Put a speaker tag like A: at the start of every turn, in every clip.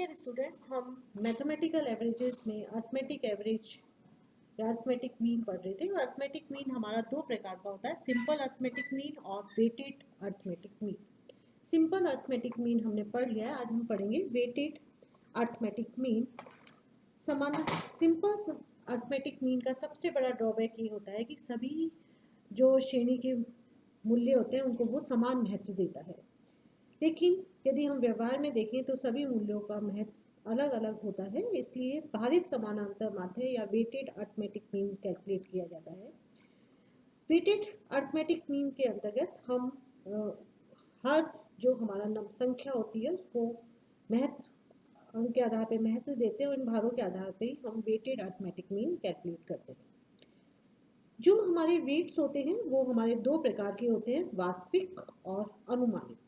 A: Dear students, हम mathematical averages में arithmetic average या अर्थमेटिक मीन पढ़ रहे थे। और अर्थमेटिक मीन हमारा दो प्रकार का होता है, सिंपल अर्थमेटिक मीन और weighted arithmetic mean. Simple arithmetic mean हमने पढ़ लिया है, आज हम पढ़ेंगे वेटेड अर्थमेटिक मीन। समान सिंपल अर्थमेटिक मीन का सबसे बड़ा ड्रॉबैक ये होता है कि सभी जो श्रेणी के मूल्य होते हैं उनको वो समान महत्व देता है, लेकिन यदि हम व्यवहार में देखें तो सभी मूल्यों का महत्व अलग अलग होता है। इसलिए भारित समानांतर माध्य या वेटेड अर्थमेटिक मीन कैलकुलेट किया जाता है। वेटेड अर्थमेटिक मीन के अंतर्गत हम हर जो हमारा संख्या होती है उसको महत्व उनके आधार पर महत्व देते हैं और इन भारों के आधार पर हम वेटेड अर्थमेटिक मीन कैलकुलेट करते हैं। जो हमारे वेट्स होते हैं वो हमारे दो प्रकार के होते हैं, वास्तविक और अनुमानित।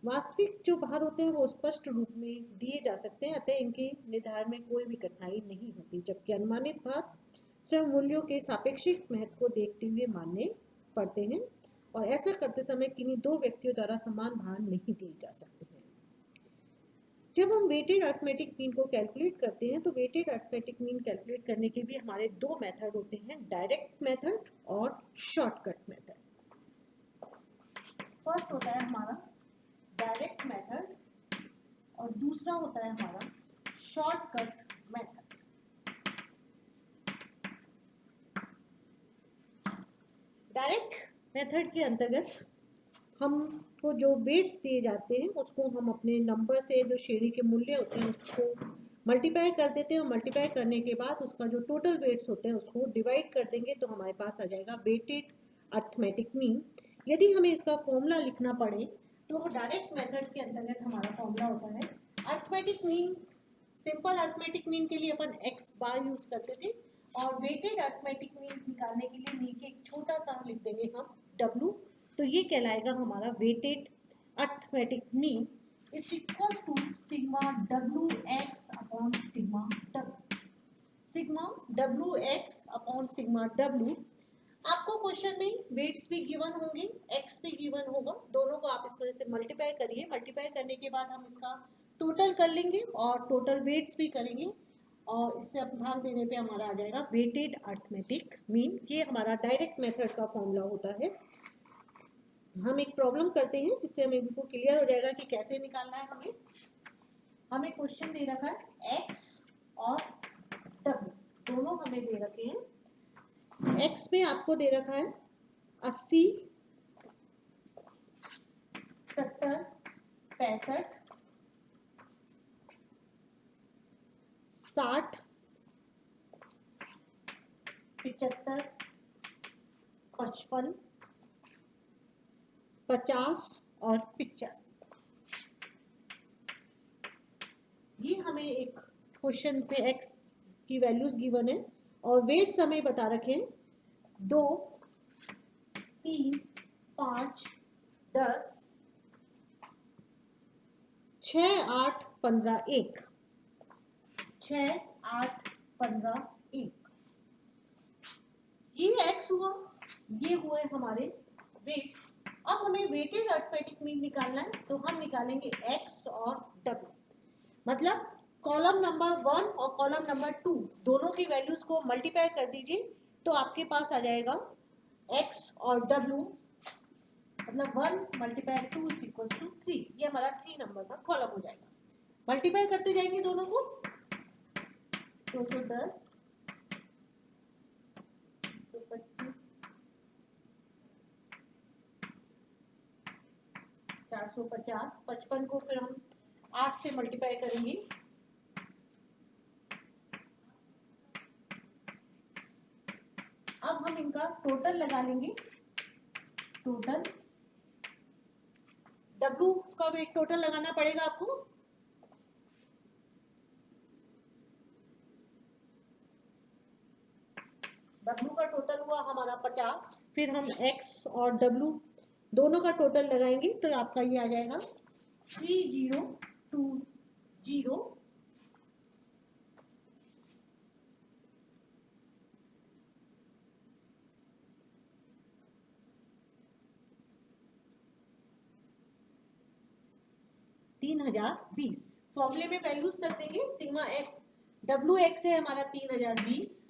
A: वास्तविक जो भार होते हैं वो स्पष्ट रूप में दिए जा सकते हैं, अतः इनके निर्धारण में कोई भी कठिनाई नहीं होती, जबकि अनुमानित भार स्वयं मूल्यों के सापेक्षिक महत्व को देखते हुए मानने पड़ते हैं और ऐसा करते समय किन्हीं दो व्यक्तियों द्वारा समान भार नहीं दिए जा सकते हैं। जब हम वेटेड अर्थमेटिक मीन को कैलकुलेट करते हैं तो वेटेड अर्थमेटिक मीन कैलकुलेट करने के भी हमारे दो मेथड होते हैं, डायरेक्ट मेथड और शॉर्टकट मेथड। फर्स्ट होता है हमारा डायरेक्ट मेथड और दूसरा होता है हमारा शॉर्टकट मेथड। डायरेक्ट मेथड के अंतर्गत हमको जो वेट्स दिए जाते हैं उसको हम अपने नंबर से जो श्रेणी के मूल्य होते हैं उसको मल्टीप्लाई कर देते हैं और मल्टीप्लाई करने के बाद उसका जो टोटल वेट्स होते हैं उसको डिवाइड कर देंगे तो हमारे पास आ जाएगा वेटेड अर्थमेटिक मीन। यदि हमें इसका फॉर्मूला लिखना पड़े तो डायरेक्ट मेथड के अंतर्गत हमारा फॉर्मूला होता है arithmetic mean. Simple arithmetic mean के लिए अपन x बार यूज करते थे और वेटेड अर्थमेटिक मीन निकालने के लिए नीचे एक छोटा सा लिख देंगे हम w, तो ये कहलाएगा हमारा weighted arithmetic mean is equal to sigma w x upon sigma w। Sigma w x upon sigma w। आपको क्वेश्चन में वेट्स भी गिवन होंगे, x भी गिवन होगा, दोनों को आप इस तरह से मल्टीप्लाई करिए। मल्टीप्लाई करने के बाद हम इसका टोटल कर लेंगे और टोटल वेट्स भी करेंगे और इससे अब भाग देने पे हमारा आ जाएगा वेटेड अर्थमेटिक मीन। ये हमारा डायरेक्ट मेथड का फॉर्मूला होता है। हम एक प्रॉब्लम करते हैं जिससे हमें बिल्कुल क्लियर हो जाएगा कि कैसे निकालना है। हमें क्वेश्चन दे रखा है x और w दोनों हमें दे रखे हैं। x में आपको दे रखा है 80, 70, 65, 60, 75, 55, 50 और 85। ये हमें एक क्वेश्चन पे x की वैल्यूज गिवन है और वेट्स हमें बता रखे हैं 2, 3, 5, 10, 6, 8, 15, 1, 6, 8, 15, 1। ये x हुआ, ये हुए हमारे वेट्स। अब हमें वेटेड अर्थमेटिक मीन निकालना है तो हम निकालेंगे x और w। मतलब कॉलम नंबर 1 और कॉलम नंबर 2 दोनों की वैल्यूज को मल्टीप्लाई कर दीजिए तो आपके पास आ जाएगा x और w, मतलब 1 मल्टीप्लाई 2 इज इक्वल टू 3। ये हमारा 3 नंबर का कॉलम हो जाएगा। मल्टीप्लाई करते जाएंगे दोनों को, 210, 225, 450, 55 को फिर हम 8 से मल्टीप्लाई करेंगे, अब हम इनका टोटल लगा लेंगे। टोटल W का भी एक टोटल लगाना पड़ेगा आपको। W का टोटल हुआ हमारा 50, फिर हम x और W दोनों का टोटल लगाएंगे तो आपका ये आ जाएगा 3020। 3020। फॉर्मूले में वैल्यूज रख देंगे। सिग्मा एक्स डब्ल्यू एक्स है हमारा 3020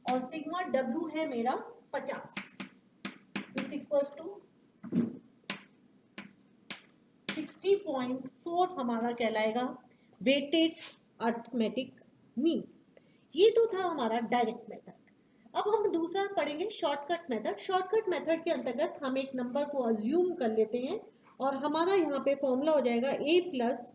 A: और सिग्मा डब्ल्यू है मेरा 50 इज इक्वल्स टू 60.4 हमारा कहलाएगा वेटेड अर्थमेटिक मीन। ये तो था हमारा डायरेक्ट मेथड। अब हम दूसरा पढ़ेंगे शॉर्टकट मेथड। शॉर्टकट मेथड के अंतर्गत हम एक नंबर को अज्यूम कर लेते हैं और हमारा यहाँ पे फॉर्मूला हो जाएगा a plus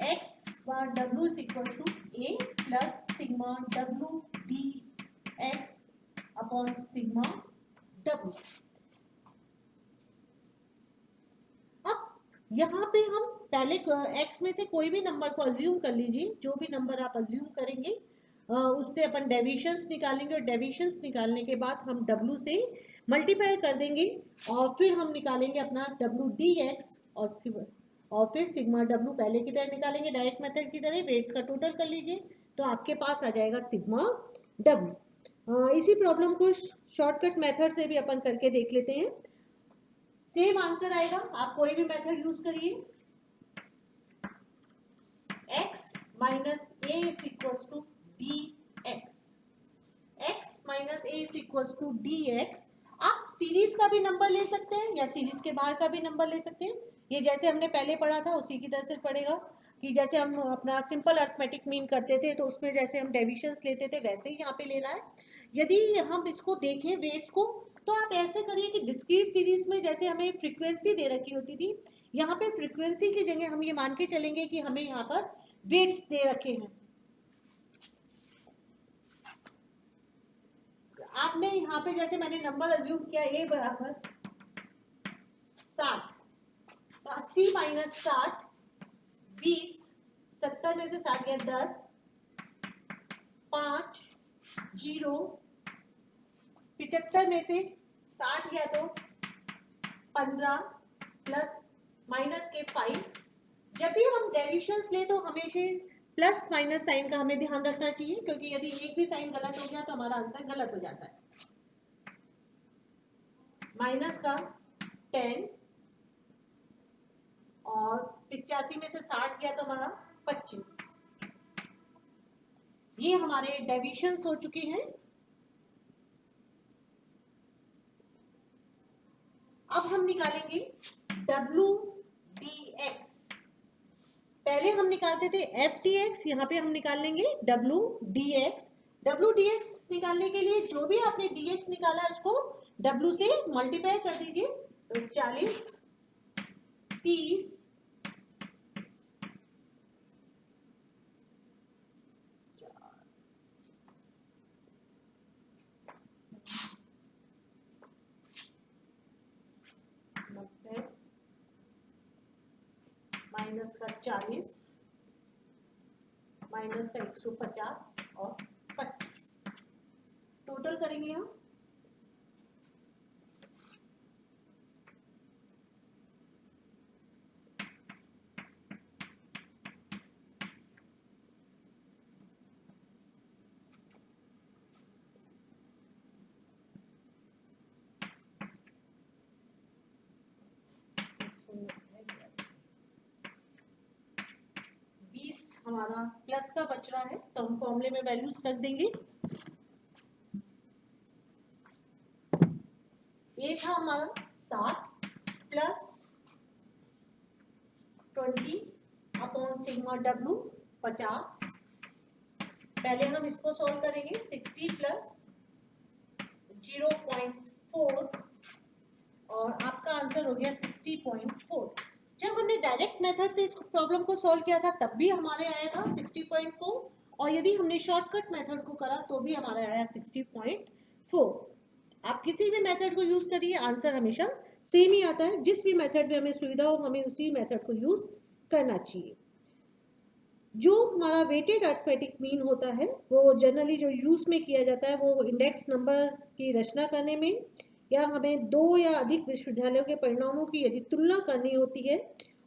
A: X bar W is equal to a plus sigma W D X upon sigma W. अब यहाँ पे हम पहले x में से कोई भी नंबर को अज्यूम कर लीजिए। जो भी नंबर आप अज्यूम करेंगे उससे अपन डेविएशंस निकालेंगे और डेविएशंस निकालने के बाद हम w से मल्टीप्लाई कर देंगे और फिर हम निकालेंगे अपना डब्ल्यू डी एक्स और फिर सिग्मा डब्ल्यू पहले की तरह निकालेंगे डायरेक्ट मेथड की तरह। वेट्स का टोटल कर लीजिए तो आपके पास आ जाएगा सिग्मा डब्ल्यू। इसी प्रॉब्लम को शॉर्टकट मेथड से भी अपन करके देख लेते हैं। सेम आंसर आएगा। आप कोई भी मेथड यूज करिए। x minus a is equals to d x. x minus a is equals to d x. आप सीरीज का भी नंबर ले सकते हैं या सीरीज के बाहर का भी नंबर ले सकते हैं। ये जैसे हमने पहले पढ़ा था उसी की तरह से पढ़ेगा कि जैसे हम अपना सिंपल अरिथमेटिक मीन करते थे तो उसमें जैसे हम डेविएशंस लेते थे वैसे ही यहाँ पे लेना है। यदि हम इसको देखें वेट्स को तो आप ऐसे करिए कि डिस्क्रीट सीरीज में जैसे हमें फ्रीक्वेंसी दे रखी होती थी, यहाँ पे फ्रीक्वेंसी की जगह हम ये मान के चलेंगे कि हमें यहाँ पर वेट्स दे रखे हैं। आपने यहाँ पे जैसे मैंने नंबर अज्यूम किया a बराबर 60, 80 माइनस 60 20, 70 में से 60 गया 10, 5 0, 75 में से 60 गया तो 15 प्लस माइनस के 5। जब भी हम डेविएशंस ले तो हमेशा प्लस माइनस साइन का हमें ध्यान रखना चाहिए क्योंकि यदि एक भी साइन गलत हो गया तो हमारा आंसर गलत हो जाता है। माइनस का 10 और 85 में से 60 गया तो हमारा 25। ये हमारे डेविएशंस हो चुके हैं। अब हम निकालेंगे डब्ल्यू डी एक्स। पहले हम निकालते थे एफ डी एक्स, यहाँ पे हम निकाल लेंगे W D x. W D x निकालने के लिए जो भी आपने डी एक्स निकाला उसको डब्ल्यू से मल्टीप्लाई कर दीजिए तो 40 30 माइनस का 40 माइनस का 150 और 25 टोटल करेंगे हम। हमारा प्लस का बच रहा है तो हम फॉर्मूले में वैल्यूज रख देंगे। ये था हमारा 60 प्लस 20 अपॉन सिग्मा डब्ल्यू 50। पहले हम इसको सॉल्व करेंगे। 60 प्लस 0.4 और आपका आंसर हो गया 60.4। जब हमने डायरेक्ट मेथड से इस प्रॉब्लम को सॉल्व किया था तब भी हमारे आया था 60.4 और यदि हमने शॉर्टकट मेथड को करा तो भी हमारा आया 60.4। आप किसी भी मेथड को यूज करिए आंसर हमेशा सेम ही आता है। जिस भी मेथड में हमें सुविधा हो हमें उसी मेथड को यूज करना चाहिए। जो हमारा वेटेड अरिथमेटिक मीन होता है वो जनरली जो यूज में किया जाता है वो इंडेक्स नंबर की रचना करने में या हमें 2 या अधिक विश्वविद्यालयों के परिणामों की यदि तुलना करनी होती है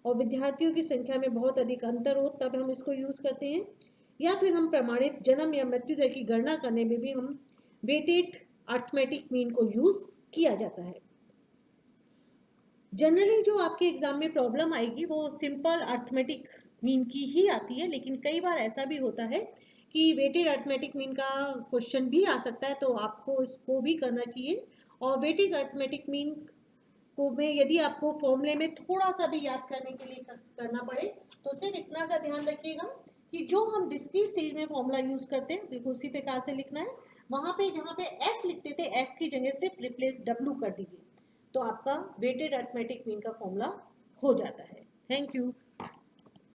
A: और विद्यार्थियों की संख्या में बहुत अधिक अंतर हो तब हम इसको यूज करते हैं, या फिर हम प्रमाणित जन्म या मृत्यु दर की गणना करने में भी हम वेटेड अरिथमेटिक मीन को यूज किया जाता है। जनरली जो आपके एग्जाम में प्रॉब्लम आएगी वो सिंपल अर्थमेटिक मीन की ही आती है, लेकिन कई बार ऐसा भी होता है कि वेटेड अर्थमेटिक मीन का क्वेश्चन भी आ सकता है, तो आपको इसको भी करना चाहिए। और वेटेड अर्थमेटिक मीन को में यदि आपको फॉर्मूले में थोड़ा सा भी याद करने के लिए करना पड़े, तो सिर्फ इतना सा ध्यान रखिएगा कि जो हम डिस्क्रीट स्टेज में फॉर्मूला यूज करते हैं बिल्कुल उसी प्रकार से लिखना है। वहां पे जहाँ पे एफ लिखते थे, एफ की जगह सिर्फ रिप्लेस डब्ल्यू कर दीजिए, तो आपका वेटेड अर्थमेटिक मीन का फॉर्मूला हो जाता है। Thank you.